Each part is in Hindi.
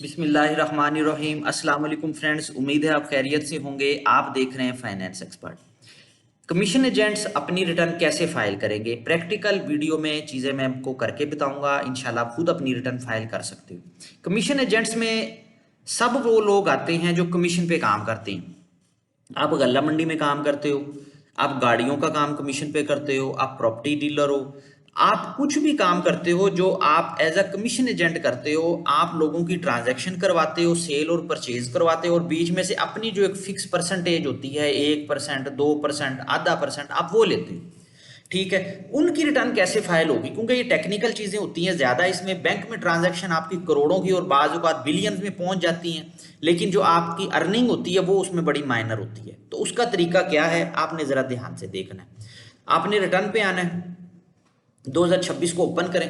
बिस्मिल्लाहिर्रहमानिर्रहीम। अस्सलाम वालेकुम फ्रेंड्स, उम्मीद है आप खैरियत से होंगे। आप देख रहे हैं फाइनेंस एक्सपर्ट। कमीशन एजेंट्स अपनी रिटर्न कैसे फाइल करेंगे, प्रैक्टिकल वीडियो में चीज़ें मैं आपको करके बताऊंगा। इंशाल्लाह आप खुद अपनी रिटर्न फाइल कर सकते हो। कमीशन एजेंट्स में सब वो लोग आते हैं जो कमीशन पे काम करते हैं। आप गल्ला मंडी में काम करते हो, आप गाड़ियों का काम कमीशन पे करते हो, आप प्रॉपर्टी डीलर हो, आप कुछ भी काम करते हो जो आप एज अ कमीशन एजेंट करते हो। आप लोगों की ट्रांजैक्शन करवाते हो, सेल और परचेज करवाते हो, और बीच में से अपनी जो एक फिक्स परसेंटेज होती है, 1%, 2%, आधा परसेंट, आप वो लेते हो। ठीक है, उनकी रिटर्न कैसे फाइल होगी, क्योंकि ये टेक्निकल चीजें होती हैं ज्यादा। इसमें बैंक में ट्रांजैक्शन आपकी करोड़ों की और बाज़ औक़ात बिलियंस में पहुंच जाती हैं, लेकिन जो आपकी अर्निंग होती है वो उसमें बड़ी माइनर होती है। तो उसका तरीका क्या है, आपने जरा ध्यान से देखना है। आपने रिटर्न पे आना है, 2026 को ओपन करें।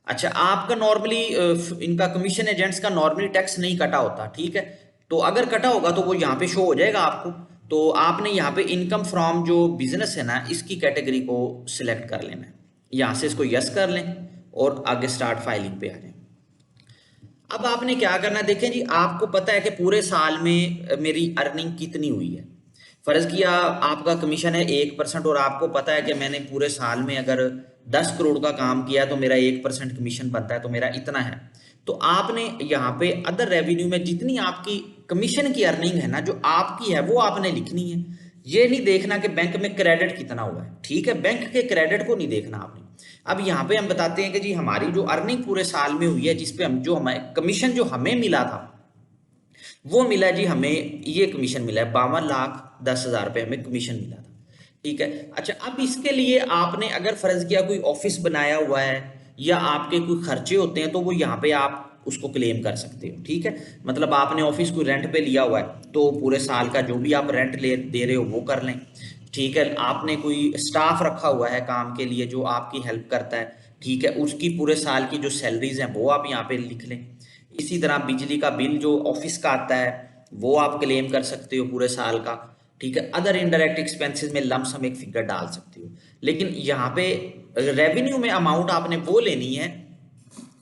अच्छा, आपका नॉर्मली इनका कमीशन एजेंट्स का नॉर्मली टैक्स नहीं कटा होता, ठीक है। तो अगर कटा होगा तो वो यहाँ पे शो हो जाएगा आपको। तो आपने यहाँ पे इनकम फ्रॉम जो बिजनेस है ना, इसकी कैटेगरी को सिलेक्ट कर लेना है। यहाँ से इसको यस कर लें और आगे स्टार्ट फाइलिंग पे आ जाए। अब आपने क्या करना है, देखें जी, आपको पता है कि पूरे साल में मेरी अर्निंग कितनी हुई है। फर्ज किया आपका कमीशन है 1%, और आपको पता है कि मैंने पूरे साल में अगर 10 करोड़ का काम किया तो मेरा 1% कमीशन बनता है, तो मेरा इतना है। तो आपने यहाँ पे अदर रेवेन्यू में जितनी आपकी कमीशन की अर्निंग है ना, जो आपकी है, वो आपने लिखनी है। ये नहीं देखना कि बैंक में क्रेडिट कितना हुआ है, ठीक है, बैंक के क्रेडिट को नहीं देखना आपने। अब यहाँ पे हम बताते हैं कि जी हमारी जो अर्निंग पूरे साल में हुई है, जिसपे हम जो हमें कमीशन जो हमें मिला था, वो मिला जी हमें, ये कमीशन मिला है 52,10,000 रुपये हमें कमीशन मिला था। ठीक है। अच्छा, अब इसके लिए आपने अगर फर्ज किया कोई ऑफिस बनाया हुआ है या आपके कोई खर्चे होते हैं, तो वो यहाँ पे आप उसको क्लेम कर सकते हो। ठीक है, मतलब आपने ऑफिस को रेंट पे लिया हुआ है, तो पूरे साल का जो भी आप रेंट ले दे रहे हो वो कर लें। ठीक है, आपने कोई स्टाफ रखा हुआ है काम के लिए जो आपकी हेल्प करता है, ठीक है, उसकी पूरे साल की जो सैलरीज हैं वो आप यहाँ पे लिख लें। इसी तरह बिजली का बिल जो ऑफिस का आता है वो आप क्लेम कर सकते हो पूरे साल का। ठीक है, अदर इनडायरेक्ट एक्सपेंसेस में लमसम एक फिगर डाल सकते हो। लेकिन यहाँ पे रेवेन्यू में अमाउंट आपने वो लेनी है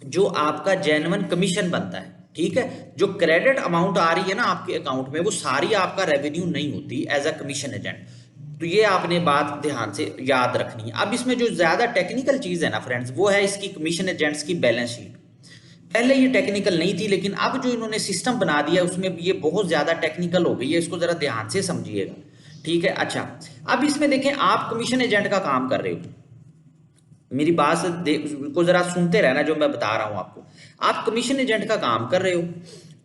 जो आपका जेन्युइन कमीशन बनता है। ठीक है, जो क्रेडिट अमाउंट आ रही है ना आपके अकाउंट में, वो सारी आपका रेवेन्यू नहीं होती एज अ कमीशन एजेंट। तो ये आपने बात ध्यान से याद रखनी है। अब इसमें जो ज्यादा टेक्निकल चीज है ना फ्रेंड्स, वो है इसकी कमीशन एजेंट्स की बैलेंस शीट। पहले ये टेक्निकल नहीं थी, लेकिन अब जो इन्होंने सिस्टम बना दिया उसमें ये बहुत ज्यादा टेक्निकल हो गई है। इसको जरा ध्यान से समझिएगा। ठीक है। अच्छा, अब इसमें देखें, आप कमीशन एजेंट का काम कर रहे हो, मेरी बात को जरा सुनते रहना जो मैं बता रहा हूं आपको। आप कमीशन एजेंट का काम कर रहे हो,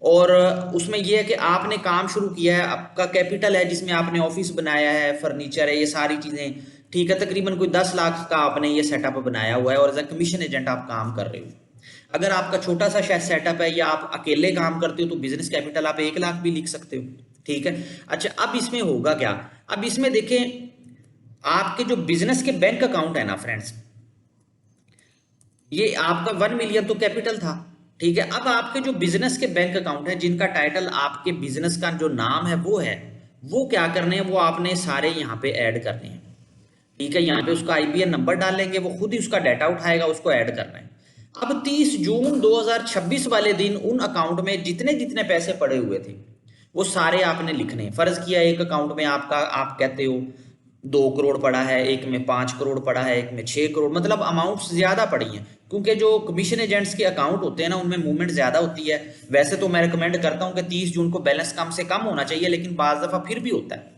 और उसमें यह है कि आपने काम शुरू किया है, आपका कैपिटल है जिसमें आपने ऑफिस बनाया है, फर्नीचर है, ये सारी चीजें। ठीक है, तकरीबन कोई 10 लाख का आपने ये सेटअप बनाया हुआ है, और एज अ कमीशन एजेंट आप काम कर रहे हो। अगर आपका छोटा सा शायद सेटअप है या आप अकेले काम करते हो, तो बिजनेस कैपिटल आप 1 लाख भी लिख सकते हो। ठीक है। अच्छा, अब इसमें होगा क्या, अब इसमें देखें, आपके जो बिजनेस के बैंक अकाउंट है ना फ्रेंड्स, ये आपका 1 मिलियन तो कैपिटल था। ठीक है, अब आपके जो बिजनेस के बैंक अकाउंट है जिनका टाइटल आपके बिजनेस का जो नाम है वो है, वो क्या करने हैं, वो आपने सारे यहाँ पे ऐड करने हैं। ठीक है, यहाँ पे उसका आईबीएन नंबर डालेंगे, वो खुद ही उसका डाटा उठाएगा, उसको ऐड करना है। अब 30 जून 2026 वाले दिन उन अकाउंट में जितने जितने पैसे पड़े हुए थे वो सारे आपने लिखने हैं। फर्ज किया एक अकाउंट में आपका, आप कहते हो 2 करोड़ पड़ा है, एक में 5 करोड़ पड़ा है, एक में 6 करोड़, मतलब अमाउंट ज्यादा पड़ी है। क्योंकि जो कमीशन एजेंट्स के अकाउंट होते हैं ना, उनमें मूवमेंट ज्यादा होती है। वैसे तो मैं रिकमेंड करता हूं कि 30 जून को बैलेंस कम से कम होना चाहिए, लेकिन बाज दफा फिर भी होता है।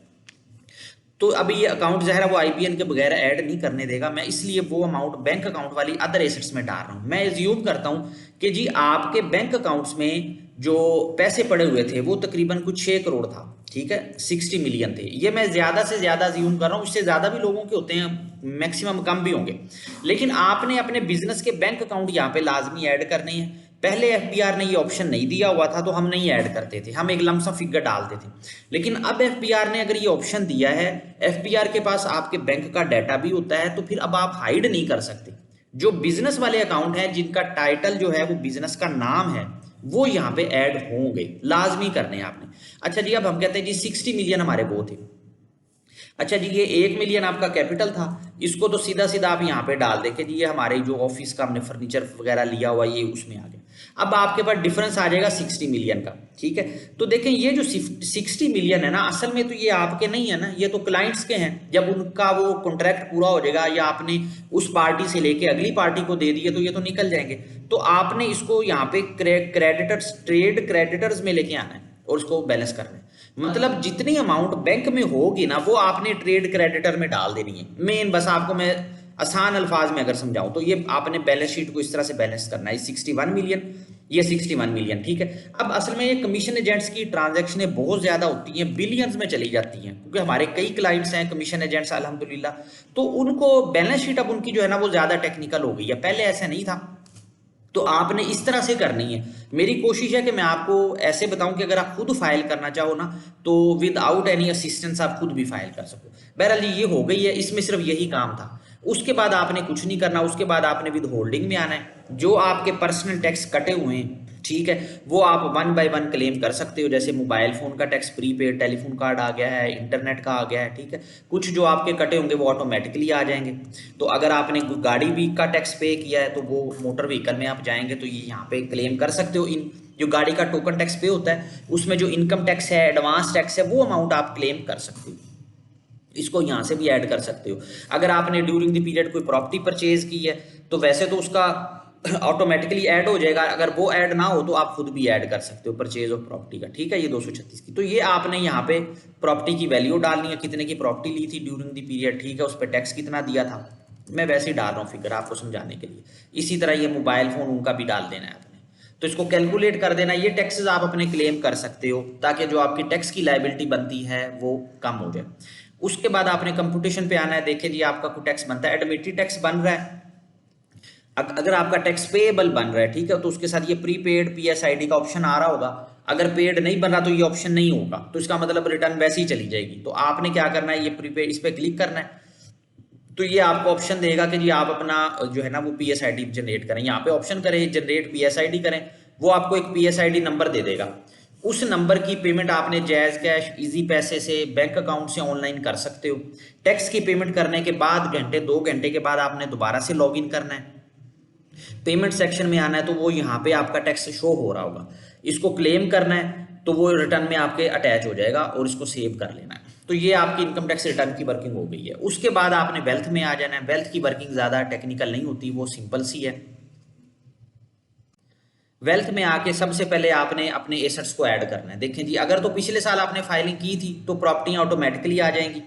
तो अभी ये अकाउंट जो है वो आईबीएन के बगैर ऐड नहीं करने देगा, मैं इसलिए वो अमाउंट बैंक अकाउंट वाली अदर एसेट्स में डाल रहा हूं। मैं एज्यूम करता हूं कि जी आपके बैंक अकाउंट्स में जो पैसे पड़े हुए थे वो तकरीबन कुछ 6 करोड़ था। ठीक है, 60 मिलियन थे, ये मैं ज्यादा से ज्यादा अज्यूम कर रहा हूं, इससे ज्यादा भी लोगों के होते हैं, मैक्सिमम कम भी होंगे। लेकिन आपने अपने बिजनेस के बैंक अकाउंट यहाँ पे लाजमी ऐड करने हैं। पहले एफबीआर ने ये ऑप्शन नहीं दिया हुआ था, तो हम नहीं ऐड करते थे, हम एक लमसम फिगर डालते थे। लेकिन अब एफबीआर ने अगर ये ऑप्शन दिया है, एफबीआर के पास आपके बैंक का डाटा भी होता है, तो फिर अब आप हाइड नहीं कर सकते। जो बिजनेस वाले अकाउंट हैं जिनका टाइटल जो है वो बिजनेस का नाम है, वो यहाँ पे ऐड होंगे, लाजमी करने हैं आपने। अच्छा जी, अब हम कहते हैं जी 60 मिलियन हमारे वो थे। अच्छा जी, ये 1 मिलियन आपका कैपिटल था, इसको तो सीधा सीधा आप यहाँ पे डाल दे कि जी ये हमारे जो ऑफिस का हमने फर्नीचर वगैरह लिया हुआ ये उसमें आ गया। अब आपके पास डिफरेंस आ जाएगा 60 मिलियन का, ठीक है। तो देखें ये जो 60 मिलियन है ना, असल में तो ये आपके नहीं है ना, ये तो क्लाइंट्स के हैं। जब उनका वो कॉन्ट्रैक्ट पूरा हो जाएगा या आपने उस पार्टी से लेके अगली पार्टी को दे दिए तो ये तो निकल जाएंगे। तो आपने इसको यहाँ पे क्रेडिटर्स, ट्रेड क्रेडिटर्स में लेके आना है और उसको बैलेंस करना है। मतलब जितनी अमाउंट बैंक में होगी ना वो आपने ट्रेड क्रेडिटर में डाल देनी है। मेन बस आपको मैं आसान अल्फाज में अगर समझाऊं तो ये आपने बैलेंस शीट को इस तरह से बैलेंस करना है। 61 मिलियन, ये 61 मिलियन, ठीक है। अब असल में ये कमीशन एजेंट्स की ट्रांजैक्शनें बहुत ज्यादा होती हैं, बिलियंस में चली जाती हैं, क्योंकि हमारे कई क्लाइंट्स हैं कमीशन एजेंट्स अल्हम्दुलिल्लाह। तो उनको बैलेंस शीट अब उनकी जो है ना वो ज्यादा टेक्निकल हो गई है, पहले ऐसा नहीं था। तो आपने इस तरह से करनी है। मेरी कोशिश है कि मैं आपको ऐसे बताऊं कि अगर आप खुद फाइल करना चाहो ना तो विदाउट एनी असिस्टेंस आप खुद भी फाइल कर सको। बहरहाल ये हो गई है, इसमें सिर्फ यही काम था। उसके बाद आपने कुछ नहीं करना, उसके बाद आपने विद होल्डिंग में आना है। जो आपके पर्सनल टैक्स कटे हुए हैं, ठीक है, वो आप 1 बाय 1 क्लेम कर सकते हो। जैसे मोबाइल फोन का टैक्स, प्रीपेड टेलीफोन कार्ड आ गया है, इंटरनेट का आ गया है, ठीक है। कुछ जो आपके कटे होंगे वो ऑटोमेटिकली आ जाएंगे। तो अगर आपने गाड़ी भी का टैक्स पे किया है तो वो मोटर व्हीकल में आप जाएंगे तो ये यहाँ पे क्लेम कर सकते हो। इन जो गाड़ी का टोकन टैक्स पे होता है उसमें जो इनकम टैक्स है, एडवांस टैक्स है, वो अमाउंट आप क्लेम कर सकते हो। इसको यहाँ से भी ऐड कर सकते हो। अगर आपने ड्यूरिंग द पीरियड कोई प्रॉपर्टी परचेज की है तो वैसे तो उसका ऑटोमेटिकली ऐड हो जाएगा, अगर वो ऐड ना हो तो आप खुद भी ऐड कर सकते हो परचेज ऑफ प्रॉपर्टी का, ठीक है। ये 236 की, तो ये आपने यहाँ पे प्रॉपर्टी की वैल्यू डालनी है, कितने की प्रॉपर्टी ली थी ड्यूरिंग द पीरियड, ठीक है, उस पर टैक्स कितना दिया था। मैं वैसे ही डाल रहा हूँ फिगर आपको समझाने के लिए। इसी तरह ये मोबाइल फोन उनका भी डाल देना है आपने, तो इसको कैलकुलेट कर देना। ये टैक्सेस आप अपने क्लेम कर सकते हो ताकि जो आपकी टैक्स की लाइबिलिटी बनती है वो कम हो जाए। उसके बाद आपने कंप्यूटेशन पे आना है। देखिए जी आपका कोई टैक्स बनता है, एडमिटरी टैक्स बन रहा है। अगर आपका टैक्स पेएबल बन रहा है, ठीक है, तो उसके साथ ये प्रीपेड पीएसआईडी का ऑप्शन आ रहा होगा। अगर पेड नहीं बन रहा तो ये ऑप्शन नहीं होगा, तो इसका मतलब रिटर्न वैसे ही चली जाएगी। तो आपने क्या करना है, ये प्रीपेड इस पर क्लिक करना है। तो ये आपको ऑप्शन देगा कि जी आप अपना जो है ना वो पीएसआईडी जनरेट करें। यहाँ पे ऑप्शन करें जनरेट पीएसआईडी करें, वो आपको एक पीएसआईडी नंबर दे देगा। उस नंबर की पेमेंट आपने जैज कैश, इजी पैसे से, बैंक अकाउंट से ऑनलाइन कर सकते हो। टैक्स की पेमेंट करने के बाद घंटे 2 घंटे के बाद आपने दोबारा से लॉग इन करना है, पेमेंट सेक्शन में आना है, तो वो यहाँ पे आपका टैक्स शो हो रहा होगा। इसको क्लेम करना है तो वो रिटर्न में आपके अटैच हो जाएगा और इसको सेव कर लेना है। तो ये आपकी इनकम टैक्स रिटर्न की वर्किंग हो गई है। उसके बाद आपने वेल्थ में आ जाना है। वेल्थ की वर्किंग ज्यादा टेक्निकल नहीं होती, वो सिंपल सी है। वेल्थ में आके सबसे पहले आपने अपने एसेट्स को ऐड करना है। देखें जी अगर तो पिछले साल आपने फाइलिंग की थी तो प्रॉपर्टियां ऑटोमेटिकली आ जाएंगी।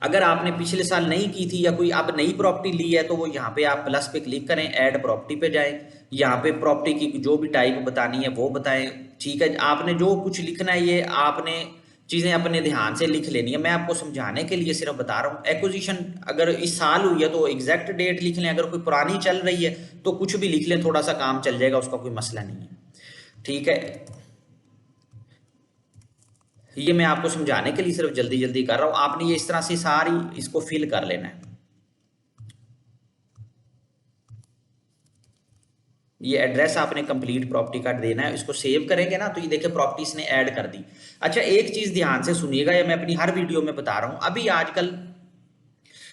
अगर आपने पिछले साल नहीं की थी या कोई अब नई प्रॉपर्टी ली है तो वो यहाँ पे आप प्लस पे क्लिक करें, ऐड प्रॉपर्टी पे जाएं। यहाँ पे प्रॉपर्टी की जो भी टाइप बतानी है वो बताएं, ठीक है। आपने जो कुछ लिखना है ये आपने चीजें अपने ध्यान से लिख लेनी है, मैं आपको समझाने के लिए सिर्फ बता रहा हूँ। एक्विजिशन अगर इस साल हुई है तो एग्जैक्ट डेट लिख लें, अगर कोई पुरानी चल रही है तो कुछ भी लिख लें, थोड़ा सा काम चल जाएगा, उसका कोई मसला नहीं है, ठीक है। ये मैं आपको समझाने के लिए सिर्फ जल्दी जल्दी कर रहा हूं। आपने ये इस तरह से सारी इसको फिल कर लेना है। ये एड्रेस आपने कंप्लीट प्रॉपर्टी का देना है। इसको सेव करेंगे ना तो ये देखिए प्रॉपर्टीज ने ऐड कर दी। अच्छा एक चीज ध्यान से सुनिएगा, ये मैं अपनी हर वीडियो में बता रहा हूं। अभी आजकल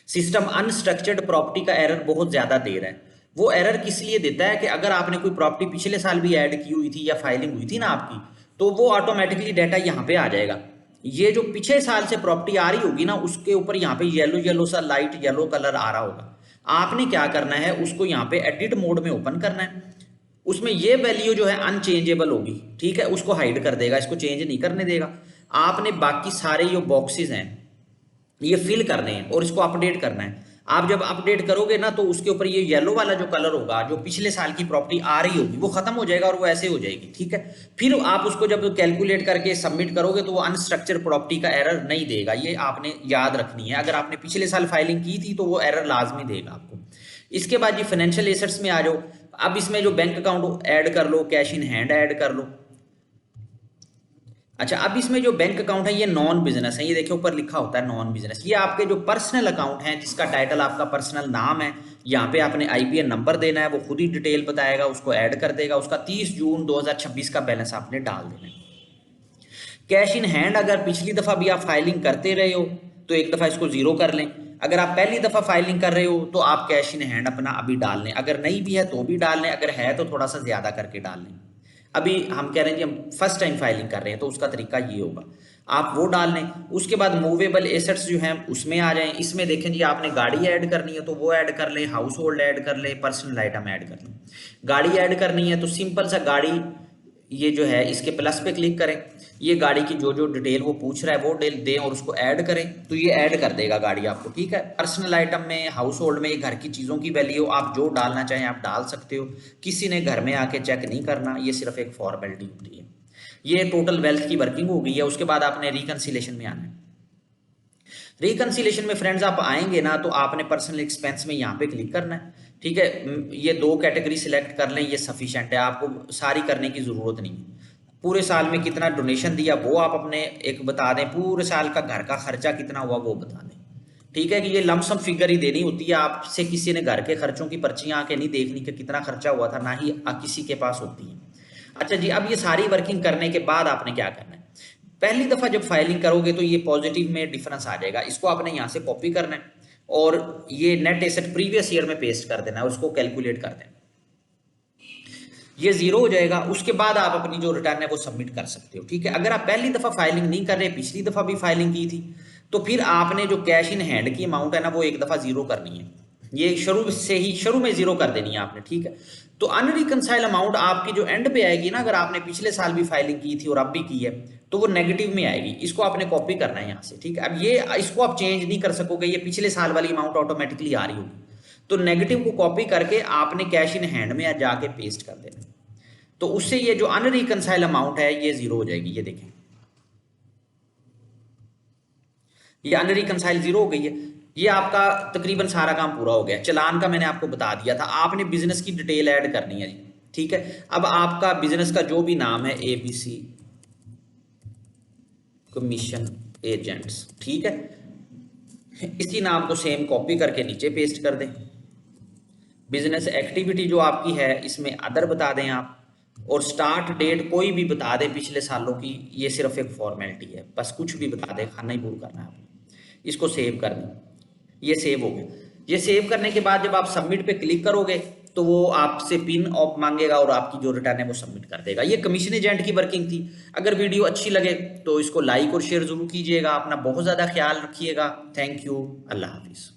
सिस्टम अनस्ट्रक्चर्ड प्रॉपर्टी का एरर बहुत ज्यादा दे रहा है। वो एरर किस लिए देता है कि अगर आपने कोई प्रॉपर्टी पिछले साल भी ऐड की हुई थी या फाइलिंग हुई थी ना आपकी, तो वो ऑटोमेटिकली डाटा यहाँ पे आ जाएगा। ये जो पिछले साल से प्रॉपर्टी आ रही होगी ना उसके ऊपर यहाँ पे येलो येलो सा लाइट येलो कलर आ रहा होगा। आपने क्या करना है, उसको यहाँ पे एडिट मोड में ओपन करना है। उसमें ये वैल्यू जो है अनचेंजेबल होगी, ठीक है, उसको हाइड कर देगा, इसको चेंज नहीं करने देगा। आपने बाकी सारे जो बॉक्सेस हैं ये फिल करने हैं और इसको अपडेट करना है। आप जब अपडेट करोगे ना तो उसके ऊपर ये येलो वाला जो कलर होगा, जो पिछले साल की प्रॉपर्टी आ रही होगी वो खत्म हो जाएगा और वो ऐसे हो जाएगी, ठीक है। फिर आप उसको जब कैलकुलेट करके सबमिट करोगे तो वो अनस्ट्रक्चर प्रॉपर्टी का एरर नहीं देगा। ये आपने याद रखनी है। अगर आपने पिछले साल फाइलिंग की थी तो वो एरर लाजमी देगा आपको। इसके बाद ये फाइनेंशियल एसेट्स में आ जाओ। अब इसमें जो बैंक अकाउंट ऐड कर लो, कैश इन हैंड ऐड कर लो। अच्छा अब इसमें जो बैंक अकाउंट है ये नॉन बिजनेस है। ये देखिए ऊपर लिखा होता है नॉन बिजनेस। ये आपके जो पर्सनल अकाउंट है जिसका टाइटल आपका पर्सनल नाम है, यहाँ पे आपने आईपीएन नंबर देना है, वो खुद ही डिटेल बताएगा, उसको ऐड कर देगा। उसका 30 जून 2026 का बैलेंस आपने डाल देना है। कैश इन हैंड अगर पिछली दफा भी आप फाइलिंग करते रहे हो तो एक दफ़ा इसको ज़ीरो कर लें। अगर आप पहली दफ़ा फाइलिंग कर रहे हो तो आप कैश इन हैंड अपना अभी डाल लें, अगर नहीं भी है तो भी डाल लें, अगर है तो थोड़ा सा ज़्यादा करके डाल लें। अभी हम कह रहे हैं कि हम फर्स्ट टाइम फाइलिंग कर रहे हैं तो उसका तरीका ये होगा, आप वो डाल लें। उसके बाद मूवेबल एसेट्स जो हैं उसमें आ जाएं। इसमें देखें जी आपने गाड़ी ऐड करनी है तो वो ऐड कर लें, हाउस होल्ड ऐड कर लें, पर्सनल आइटम ऐड कर लें। गाड़ी ऐड करनी है तो सिंपल सा गाड़ी, ये जो है इसके प्लस पे क्लिक करें, ये गाड़ी की जो जो डिटेल वो पूछ रहा है वो डिटेल दें और उसको ऐड करें तो ये ऐड कर देगा गाड़ी आपको, ठीक है। पर्सनल आइटम में, हाउस होल्ड में, ये घर की चीज़ों की वैल्यू आप जो डालना चाहें आप डाल सकते हो, किसी ने घर में आके चेक नहीं करना, ये सिर्फ एक फॉर्मेलिटी होती है। ये टोटल वेल्थ की वर्किंग हो गई है। उसके बाद आपने रिकंसिलेशन में आना है। रिकंसिलेशन में फ्रेंड्स आप आएंगे ना तो आपने पर्सनल एक्सपेंस में यहाँ पे क्लिक करना है, ठीक है। ये 2 कैटेगरी सिलेक्ट कर लें, ये सफिशेंट है, आपको सारी करने की ज़रूरत नहीं है। पूरे साल में कितना डोनेशन दिया वो आप अपने एक बता दें, पूरे साल का घर का खर्चा कितना हुआ वो बता दें, ठीक है। कि ये लमसम फिगर ही देनी होती है, आपसे किसी ने घर के खर्चों की पर्चियाँ आके नहीं देखनी कि कितना खर्चा हुआ था, ना ही किसी के पास होती है। अच्छा जी, अब ये सारी वर्किंग करने के बाद आपने क्या करना है, पहली दफ़ा जब फाइलिंग करोगे तो ये पॉजिटिव में डिफरेंस आ जाएगा, इसको आपने यहाँ से कॉपी करना है और ये नेट एसेट प्रीवियस ईयर में पेस्ट कर देना है, उसको कैलकुलेट कर देना, ये जीरो हो जाएगा। उसके बाद आप अपनी जो रिटर्न है वो सबमिट कर सकते हो, ठीक है। अगर आप पहली दफ़ा फाइलिंग नहीं कर रहे, पिछली दफ़ा भी फाइलिंग की थी, तो फिर आपने जो कैश इन हैंड की अमाउंट है ना वो एक दफ़ा जीरो करनी है, ये शुरू में जीरो कर देनी है आपने, ठीक है। तो अनरिकंसाइल अमाउंट आपकी जो एंड पे आएगी ना, अगर आपने पिछले साल भी फाइलिंग की थी और अब भी की है तो वो नेगेटिव में आएगी, इसको आपने कॉपी करना है यहाँ से, ठीक है। अब ये इसको आप चेंज नहीं कर सकोगे, ये पिछले साल वाली अमाउंट ऑटोमेटिकली आ रही होगी, तो नेगेटिव को कॉपी करके आपने कैश इन हैंड में जाके पेस्ट कर देना, तो उससे ये जो अनरिकंसाइल अमाउंट है ये जीरो हो जाएगी। ये देखें, ये अनरिकंसाइल जीरो हो गई है। ये आपका तकरीबन सारा काम पूरा हो गया। चलान का मैंने आपको बता दिया था, आपने बिजनेस की डिटेल ऐड करनी है जी, ठीक है। अब आपका बिजनेस का जो भी नाम है ABC कमीशन एजेंट्स, ठीक है, इसी नाम को सेम कॉपी करके नीचे पेस्ट कर दें। बिजनेस एक्टिविटी जो आपकी है इसमें अदर बता दें आप, और स्टार्ट डेट कोई भी बता दें पिछले सालों की, ये सिर्फ एक फॉर्मेलिटी है, बस कुछ भी बता दें, खाना ही भूल करना है आपने। इसको सेव कर दें, ये सेव हो गया। ये सेव करने के बाद जब आप सबमिट पे क्लिक करोगे तो वो आपसे पिन ऑफ मांगेगा और आपकी जो रिटर्न है वो सबमिट कर देगा। ये कमीशन एजेंट की वर्किंग थी। अगर वीडियो अच्छी लगे तो इसको लाइक और शेयर जरूर कीजिएगा। अपना बहुत ज़्यादा ख्याल रखिएगा। Thank you. अल्लाह हाफिज़।